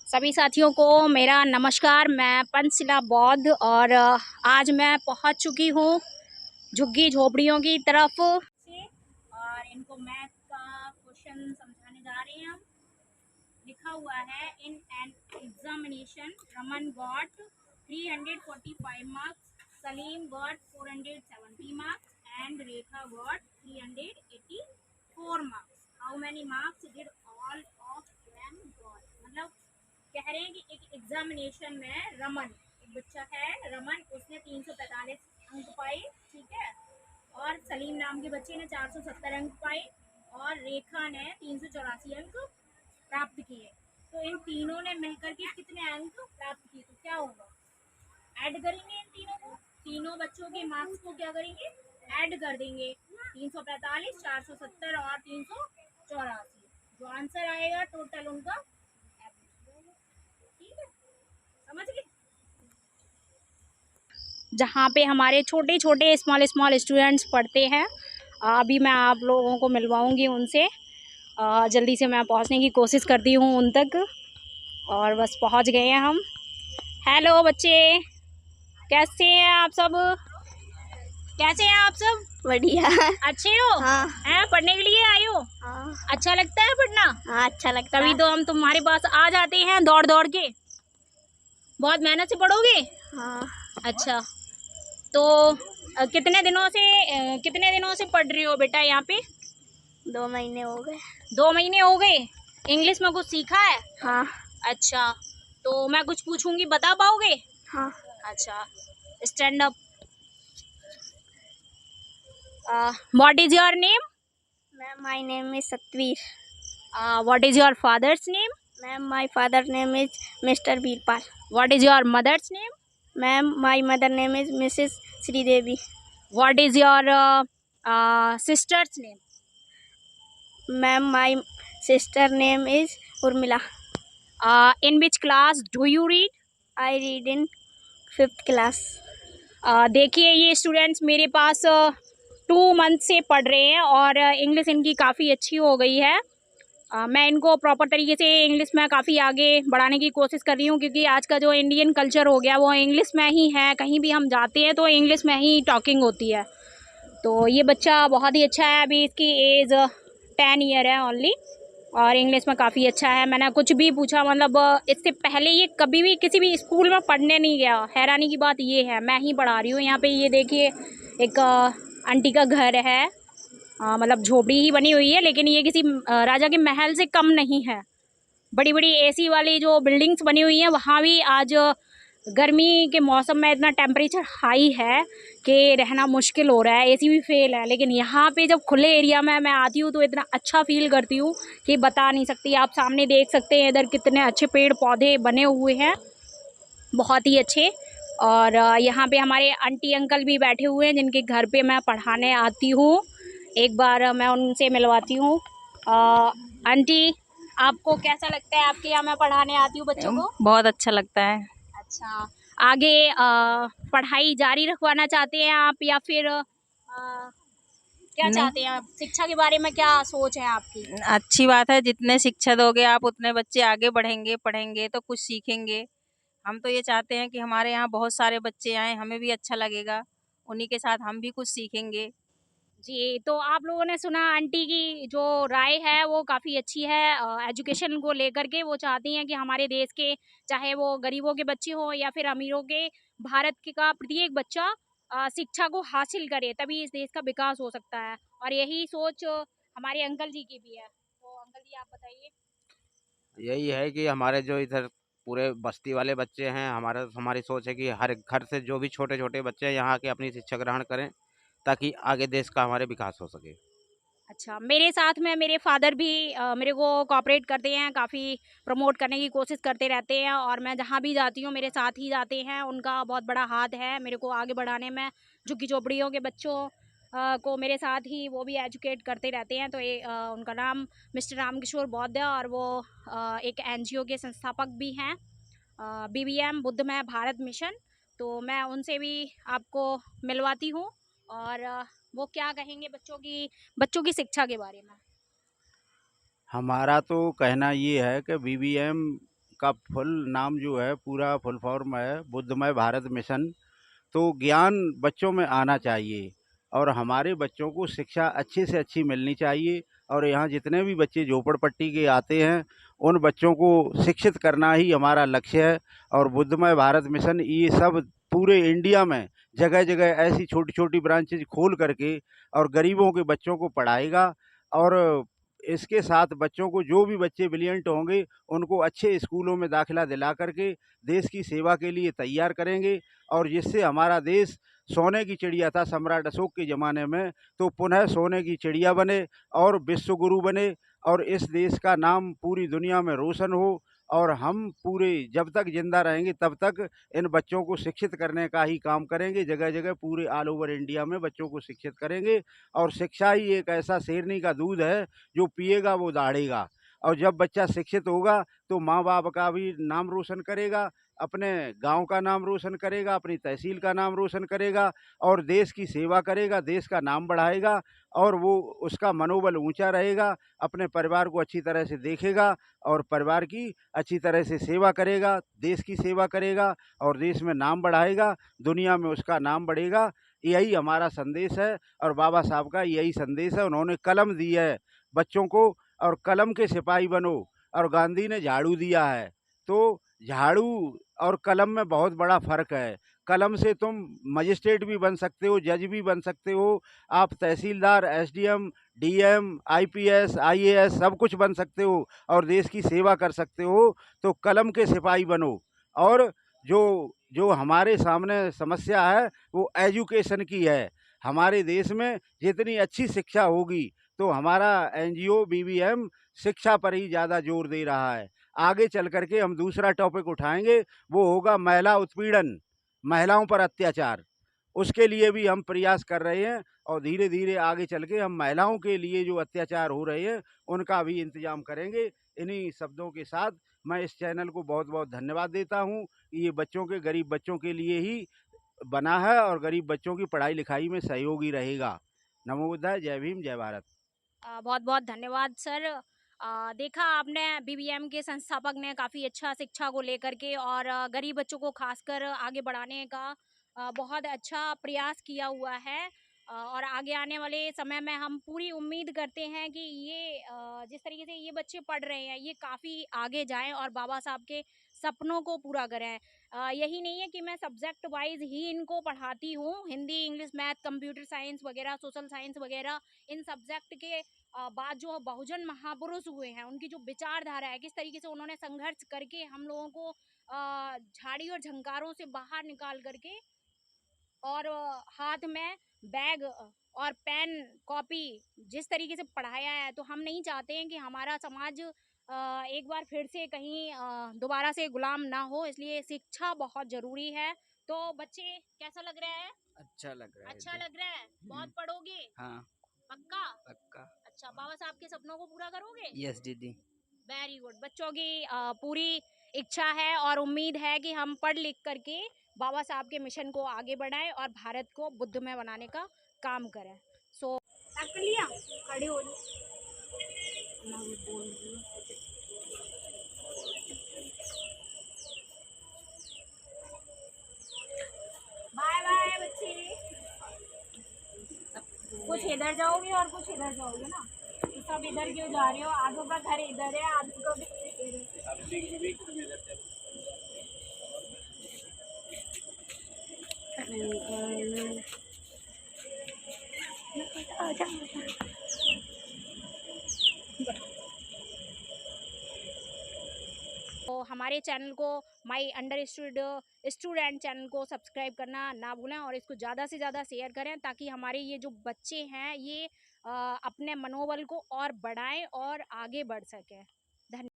सभी साथियों को मेरा नमस्कार। मैं पंचशिला बौद्ध और आज मैं पहुंच चुकी हूं झुग्गी झोपड़ियों की तरफ और इनको मैथ का क्वेश्चन समझाने जा रहे हैं हम। लिखा हुआ है in an examination Raman got 345 marks, Salim got 470 marks and Rekha got 384 marks. How many marks did all of them got? मतलब कह रहे हैं कि एक एग्जामिनेशन में रमन, एक बच्चा है रमन, उसने 345 अंक पाए, ठीक है, और सलीम नाम के बच्चे ने 470 अंक पाए और रेखा ने 384 अंक प्राप्त किए। तो इन तीनों ने मिलकर के कितने अंक प्राप्त किए? तो क्या होगा? ऐड करेंगे इन तीनों को, तीनों बच्चों के मार्क्स को क्या करेंगे? ऐड कर देंगे। 345, 470 और 384, जो आंसर आएगा टोटल उनका, ठीक है, समझ गए? जहाँ पे हमारे छोटे छोटे स्मॉल स्टूडेंट्स पढ़ते हैं, अभी मैं आप लोगों को मिलवाऊंगी उनसे। जल्दी से मैं पहुँचने की कोशिश करती हूँ उन तक और बस पहुँच गए हैं हम। हेलो बच्चे, कैसे हैं आप सब? कैसे हैं आप सब? बढ़िया। अच्छे हो? हाँ। हैं, पढ़ने के लिए आए हो? हाँ। अच्छा लगता है पढ़ना? हाँ, अच्छा लगता है। तभी तो हम तुम्हारे पास आ जाते हैं दौड़ दौड़ के। बहुत मेहनत से पढ़ोगे? हाँ। अच्छा, तो कितने दिनों से पढ़ रही हो बेटा यहाँ पे? 2 महीने हो गए। 2 महीने हो गए। इंग्लिश में कुछ सीखा है? हाँ। अच्छा, तो मैं कुछ पूछूंगी, बता पाओगे? हाँ। अच्छा, stand up. What is your name? Ma'am, my name is Satveer. What is your father's name? Ma'am, my father name is Mr Veerpal. What is your mother's name? Ma'am, my mother name is Mrs Sridevi. What is your sister's name? Ma'am, my sister name is Urmila. In which class do you read? I read in 5th class. देखिए, ये students मेरे पास 2 month से पढ़ रहे हैं और English इनकी काफ़ी अच्छी हो गई है। मैं इनको प्रॉपर तरीके से इंग्लिश में काफ़ी आगे बढ़ाने की कोशिश कर रही हूँ, क्योंकि आज का जो इंडियन कल्चर हो गया वो इंग्लिश में ही है। कहीं भी हम जाते हैं तो इंग्लिश में ही टॉकिंग होती है। तो ये बच्चा बहुत ही अच्छा है। अभी इसकी एज 10 ईयर है ओनली और इंग्लिश में काफ़ी अच्छा है। मैंने कुछ भी पूछा, मतलब इससे पहले ये कभी भी किसी भी स्कूल में पढ़ने नहीं गया। हैरानी की बात ये है, मैं ही पढ़ा रही हूँ यहाँ पे। ये देखिए, एक आंटी का घर है, मतलब झोपड़ी ही बनी हुई है, लेकिन ये किसी राजा के महल से कम नहीं है। बड़ी बड़ी एसी वाली जो बिल्डिंग्स बनी हुई हैं, वहाँ भी आज गर्मी के मौसम में इतना टेम्परेचर हाई है कि रहना मुश्किल हो रहा है, एसी भी फेल है। लेकिन यहाँ पे जब खुले एरिया में मैं आती हूँ तो इतना अच्छा फील करती हूँ कि बता नहीं सकती। आप सामने देख सकते हैं इधर कितने अच्छे पेड़ पौधे बने हुए हैं, बहुत ही अच्छे। और यहाँ पे हमारे आंटी अंकल भी बैठे हुए हैं जिनके घर पे मैं पढ़ाने आती हूँ। एक बार मैं उनसे मिलवाती हूँ। आंटी, आपको कैसा लगता है? आपके यहाँ मैं पढ़ाने आती हूँ बच्चों को। बहुत अच्छा लगता है। अच्छा, आगे पढ़ाई जारी रखवाना चाहते हैं आप या फिर क्या चाहते हैं आप? शिक्षा के बारे में क्या सोच है आपकी? अच्छी बात है, जितने शिक्षा दोगे आप उतने बच्चे आगे बढ़ेंगे, पढ़ेंगे तो कुछ सीखेंगे। हम तो ये चाहते हैं कि हमारे यहाँ बहुत सारे बच्चे आएँ, हमें भी अच्छा लगेगा, उन्हीं के साथ हम भी कुछ सीखेंगे। जी, तो आप लोगों ने सुना आंटी की जो राय है वो काफ़ी अच्छी है। एजुकेशन को लेकर के वो चाहती हैं कि हमारे देश के, चाहे वो गरीबों के बच्चे हों या फिर अमीरों के, भारत के का प्रत्येक बच्चा शिक्षा को हासिल करे, तभी इस देश का विकास हो सकता है। और यही सोच हमारे अंकल जी की भी है। तो अंकल जी, आप बताइए। यही है कि हमारे जो इधर पूरे बस्ती वाले बच्चे हैं, हमारी सोच है कि हर एक घर से जो भी छोटे छोटे बच्चे हैं यहाँ के अपनी शिक्षा ग्रहण करें, ताकि आगे देश का हमारे विकास हो सके। अच्छा, मेरे साथ में मेरे फादर भी मेरे को कोऑपरेट करते हैं, काफ़ी प्रमोट करने की कोशिश करते रहते हैं और मैं जहाँ भी जाती हूँ मेरे साथ ही जाते हैं। उनका बहुत बड़ा हाथ है मेरे को आगे बढ़ाने में। झुग्गी-झोपड़ियों के बच्चों को मेरे साथ ही वो भी एजुकेट करते रहते हैं। तो उनका नाम मिस्टर रामकिशोर बौद्ध है और वो एक एनजीओ के संस्थापक भी हैं, बीबीएम बुद्धमय भारत मिशन। तो मैं उनसे भी आपको मिलवाती हूँ और वो क्या कहेंगे बच्चों की शिक्षा के बारे में। हमारा तो कहना ये है कि बीबीएम का फुल नाम जो है, पूरा फुल फॉर्म है बुद्धमय भारत मिशन। तो ज्ञान बच्चों में आना चाहिए और हमारे बच्चों को शिक्षा अच्छी से अच्छी मिलनी चाहिए। और यहाँ जितने भी बच्चे झोपड़पट्टी के आते हैं उन बच्चों को शिक्षित करना ही हमारा लक्ष्य है। और बुद्धमय भारत मिशन ये सब पूरे इंडिया में जगह जगह ऐसी छोटी छोटी ब्रांचेज खोल करके और गरीबों के बच्चों को पढ़ाएगा। और इसके साथ बच्चों को, जो भी बच्चे ब्रिलियंट होंगे उनको अच्छे स्कूलों में दाखिला दिला करके देश की सेवा के लिए तैयार करेंगे। और जिससे हमारा देश सोने की चिड़िया था सम्राट अशोक के ज़माने में, तो पुनः सोने की चिड़िया बने और विश्व गुरु बने और इस देश का नाम पूरी दुनिया में रोशन हो। और हम पूरे जब तक जिंदा रहेंगे तब तक इन बच्चों को शिक्षित करने का ही काम करेंगे। जगह जगह पूरे ऑल ओवर इंडिया में बच्चों को शिक्षित करेंगे। और शिक्षा ही एक ऐसा शेरनी का दूध है जो पिएगा वो दाढ़ेगा। और जब बच्चा शिक्षित होगा तो माँ बाप का भी नाम रोशन करेगा, अपने गांव का नाम रोशन करेगा, अपनी तहसील का नाम रोशन करेगा और देश की सेवा करेगा, देश का नाम बढ़ाएगा। और वो उसका मनोबल ऊंचा रहेगा, अपने परिवार को अच्छी तरह से देखेगा और परिवार की अच्छी तरह से सेवा करेगा, देश की सेवा करेगा और देश में नाम बढ़ाएगा, दुनिया में उसका नाम बढ़ेगा। यही हमारा संदेश है और बाबा साहब का यही संदेश है। उन्होंने कलम दी है बच्चों को, और कलम के सिपाही बनो। और गांधी ने झाड़ू दिया है, तो झाड़ू और कलम में बहुत बड़ा फ़र्क है। कलम से तुम मजिस्ट्रेट भी बन सकते हो, जज भी बन सकते हो, आप तहसीलदार, एसडीएम, डीएम, आईपीएस, आईएएस सब कुछ बन सकते हो और देश की सेवा कर सकते हो। तो कलम के सिपाही बनो। और जो जो हमारे सामने समस्या है वो एजुकेशन की है। हमारे देश में जितनी अच्छी शिक्षा होगी तो हमारा एनजीओ बीबीएम शिक्षा पर ही ज़्यादा जोर दे रहा है। आगे चल करके हम दूसरा टॉपिक उठाएंगे, वो होगा महिला उत्पीड़न, महिलाओं पर अत्याचार। उसके लिए भी हम प्रयास कर रहे हैं और धीरे धीरे आगे चल के हम महिलाओं के लिए जो अत्याचार हो रहे हैं उनका भी इंतजाम करेंगे। इन्हीं शब्दों के साथ मैं इस चैनल को बहुत बहुत धन्यवाद देता हूँ। ये बच्चों के, गरीब बच्चों के लिए ही बना है और गरीब बच्चों की पढ़ाई लिखाई में सहयोगी रहेगा। नमो बुद्धाय, जय भीम, जय भारत। बहुत बहुत धन्यवाद सर। देखा आपने बीबीएम के संस्थापक ने काफ़ी अच्छा शिक्षा को लेकर के और गरीब बच्चों को खासकर आगे बढ़ाने का बहुत अच्छा प्रयास किया हुआ है। और आगे आने वाले समय में हम पूरी उम्मीद करते हैं कि ये जिस तरीके से ये बच्चे पढ़ रहे हैं ये काफ़ी आगे जाएं और बाबा साहब के सपनों को पूरा करें। यही नहीं है कि मैं सब्जेक्ट वाइज ही इनको पढ़ाती हूँ, Hindi, English, math, computer science वगैरह, सोशल साइंस वगैरह, इन सब्जेक्ट के बाद जो बहुजन महापुरुष हुए हैं उनकी जो विचारधारा है, किस तरीके से उन्होंने संघर्ष करके हम लोगों को झाड़ी और झंकारों से बाहर निकाल करके और हाथ में बैग और पेन कॉपी जिस तरीके से पढ़ाया है, तो हम नहीं चाहते हैं कि हमारा समाज एक बार फिर से कहीं दोबारा से गुलाम ना हो। इसलिए शिक्षा बहुत ज़रूरी है। तो बच्चे कैसा लग रहा है? अच्छा लग रहा है। अच्छा लग रहा है? बहुत पढ़ोगे? हाँ, पक्का? पक्का। अच्छा, बाबा साहब के सपनों को पूरा करोगे? यस दीदी। Very good. बच्चों की पूरी इच्छा है और उम्मीद है कि हम पढ़ लिख करके बाबा साहब के मिशन को आगे बढ़ाएं और भारत को बुद्धमय बनाने का काम करें। सो कर लिया, खड़े हो जाओ। बाय बाय बच्चे। कुछ इधर जाओगे और कुछ इधर जाओगे ना, तो सब इधर क्यों जा रहे हो? आधों का घर इधर है, आधों का भी तो हमारे चैनल को माई अंडरस्टूड स्टूडेंट चैनल को सब्सक्राइब करना ना भूलें और इसको ज़्यादा से ज़्यादा शेयर करें ताकि हमारे ये जो बच्चे हैं ये अपने मनोबल को और बढ़ाएं और आगे बढ़ सकें। धन्यवाद।